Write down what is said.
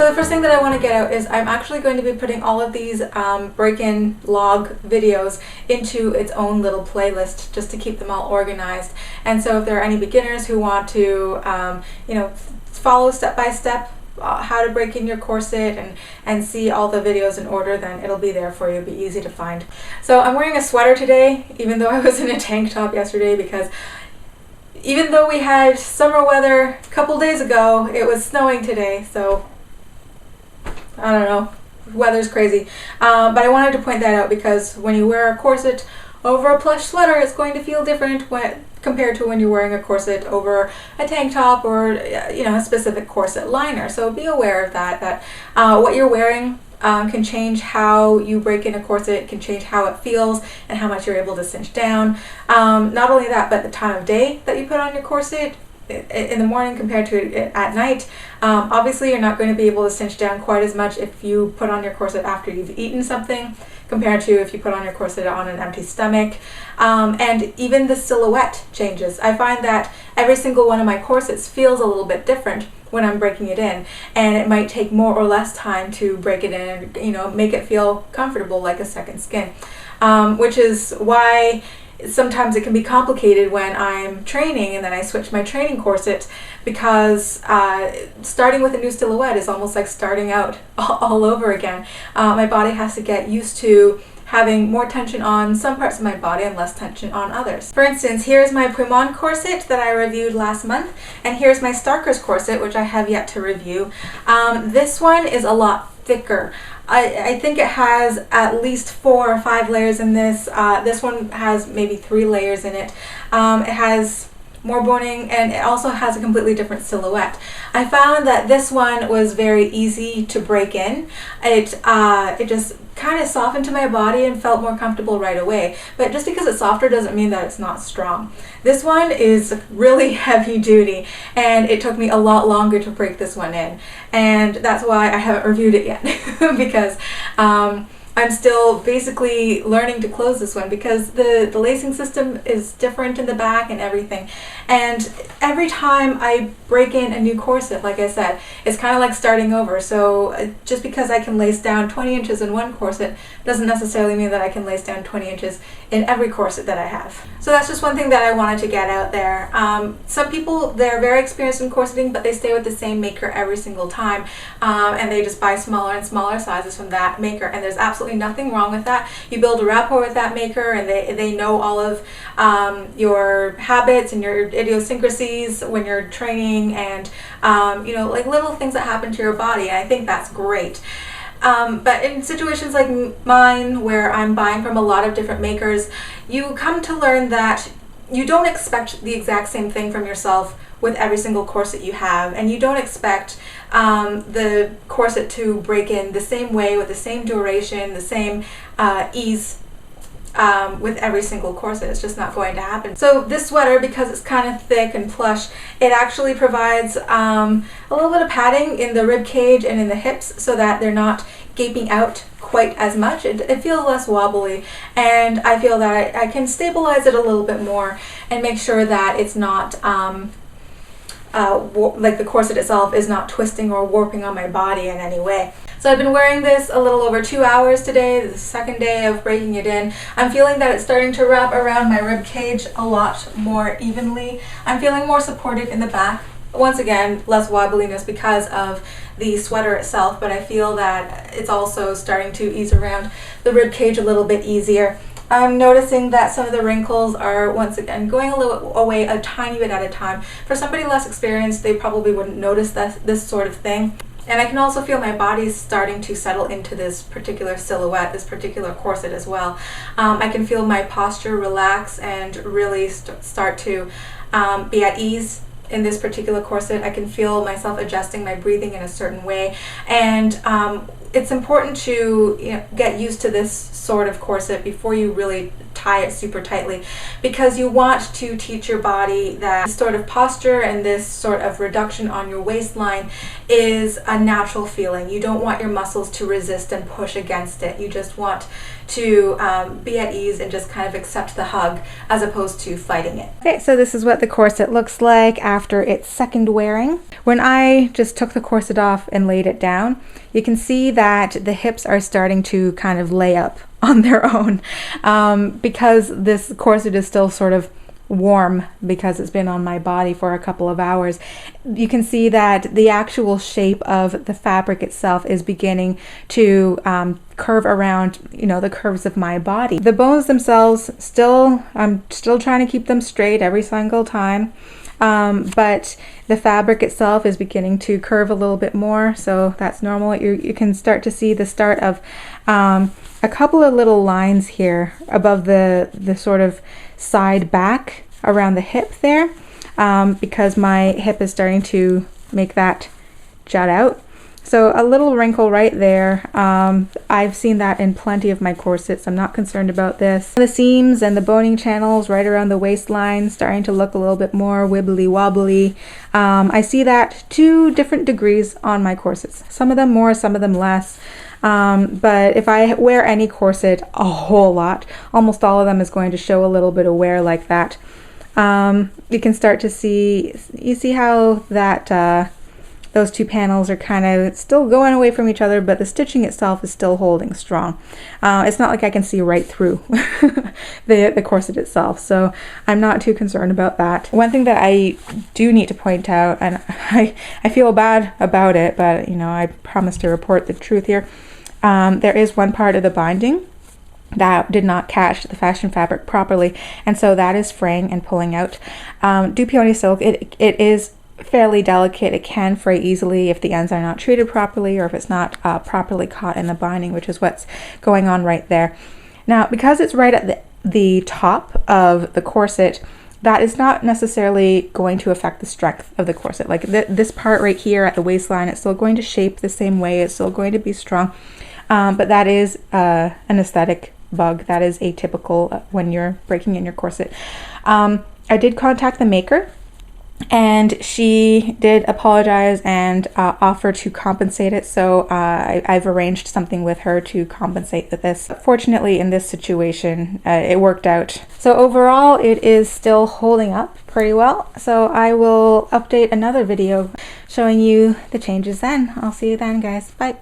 So the first thing that I want to get out is I'm actually going to be putting all of these break-in log videos into its own little playlist just to keep them all organized. And so if there are any beginners who want to, follow step by step how to break in your corset and see all the videos in order, then it'll be there for you. It'll be easy to find. So I'm wearing a sweater today, even though I was in a tank top yesterday, because even though we had summer weather a couple days ago, it was snowing today, so I don't know, weather's crazy. But I wanted to point that out because when you wear a corset over a plush sweater, it's going to feel different compared to when you're wearing a corset over a tank top or a specific corset liner. So be aware of that what you're wearing can change how you break in a corset, can change how it feels and how much you're able to cinch down. Not only that, but the time of day that you put on your corset in the morning compared to at night. Obviously you're not going to be able to cinch down quite as much if you put on your corset after you've eaten something compared to if you put on your corset on an empty stomach. And even the silhouette changes. I find that every single one of my corsets feels a little bit different when I'm breaking it in, and it might take more or less time to break it in and make it feel comfortable like a second skin, which is why sometimes it can be complicated when I'm training and then I switch my training corset, because starting with a new silhouette is almost like starting out all over again. My body has to get used to having more tension on some parts of my body and less tension on others. For instance, here's my Pullman corset that I reviewed last month, and here's my Starker's corset, which I have yet to review. This one is a lot thicker. I think it has at least 4 or 5 layers in this. This one has maybe 3 layers in it. It has more boning, and it also has a completely different silhouette. I found that this one was very easy to break in. It just kind of softened to my body and felt more comfortable right away. But just because it's softer doesn't mean that it's not strong. This one is really heavy duty, and it took me a lot longer to break this one in. And that's why I haven't reviewed it yet, because I'm still basically learning to close this one, because the lacing system is different in the back and everything. And every time I break in a new corset, like I said, it's kind of like starting over. So just because I can lace down 20 inches in one corset doesn't necessarily mean that I can lace down 20 inches in every corset that I have. So that's just one thing that I wanted to get out there. Some people, they're very experienced in corseting, but they stay with the same maker every single time, and they just buy smaller and smaller sizes from that maker, and there's absolutely nothing wrong with that. You build a rapport with that maker, and they know all of your habits and your idiosyncrasies when you're training, and like little things that happen to your body, and I think that's great. But in situations like mine, where I'm buying from a lot of different makers, you come to learn that you don't expect the exact same thing from yourself with every single corset you have, and you don't expect the corset to break in the same way, with the same duration, the same ease with every single corset. It's just not going to happen. So this sweater, because it's kind of thick and plush, it actually provides a little bit of padding in the rib cage and in the hips so that they're not gaping out quite as much. It feels less wobbly, and I feel that I can stabilize it a little bit more and make sure that it's not like the corset itself is not twisting or warping on my body in any way. So I've been wearing this a little over 2 hours today, the second day of breaking it in. I'm feeling that it's starting to wrap around my rib cage a lot more evenly. I'm feeling more supported in the back. Once again, less wobbliness because of the sweater itself, but I feel that it's also starting to ease around the rib cage a little bit easier. I'm noticing that some of the wrinkles are once again going a little away a tiny bit at a time. For somebody less experienced, they probably wouldn't notice this sort of thing. And I can also feel my body starting to settle into this particular silhouette, this particular corset as well. I can feel my posture relax and really start to be at ease in this particular corset. I can feel myself adjusting my breathing in a certain way, and it's important to get used to this sort of corset before you really tie it super tightly, because you want to teach your body that this sort of posture and this sort of reduction on your waistline is a natural feeling. You don't want your muscles to resist and push against it. You just want to be at ease and just kind of accept the hug as opposed to fighting it. Okay, so this is what the corset looks like after its second wearing. When I just took the corset off and laid it down, you can see that the hips are starting to kind of lay up on their own, because this corset is still sort of warm because it's been on my body for a couple of hours. You can see that the actual shape of the fabric itself is beginning to curve around, you know, the curves of my body. The bones themselves, I'm still trying to keep them straight every single time, but the fabric itself is beginning to curve a little bit more, so that's normal. You can start to see the start of a couple of little lines here above the sort of side back around the hip there, because my hip is starting to make that jut out. So a little wrinkle right there. I've seen that in plenty of my corsets. I'm not concerned about this. The seams and the boning channels right around the waistline starting to look a little bit more wibbly wobbly. I see that to different degrees on my corsets. Some of them more, some of them less. But if I wear any corset a whole lot, almost all of them is going to show a little bit of wear like that. You can start to see, you see how that those two panels are kind of still going away from each other, but the stitching itself is still holding strong. It's not like I can see right through the corset itself, so I'm not too concerned about that. One thing that I do need to point out, and I feel bad about it, but you know, I promise to report the truth here. There is one part of the binding that did not catch the fashion fabric properly, and so that is fraying and pulling out. Do peony silk, it is fairly delicate. It can fray easily if the ends are not treated properly, or if it's not properly caught in the binding, which is what's going on right there. Now, because it's right at the top of the corset, that is not necessarily going to affect the strength of the corset. Like this part right here at the waistline, it's still going to shape the same way. It's still going to be strong, but that is an aesthetic bug. That is atypical when you're breaking in your corset. I did contact the maker, and she did apologize and offer to compensate it, so I've arranged something with her to compensate for this. Fortunately, in this situation, it worked out. So overall, it is still holding up pretty well, so I will update another video showing you the changes then. I'll see you then, guys. Bye.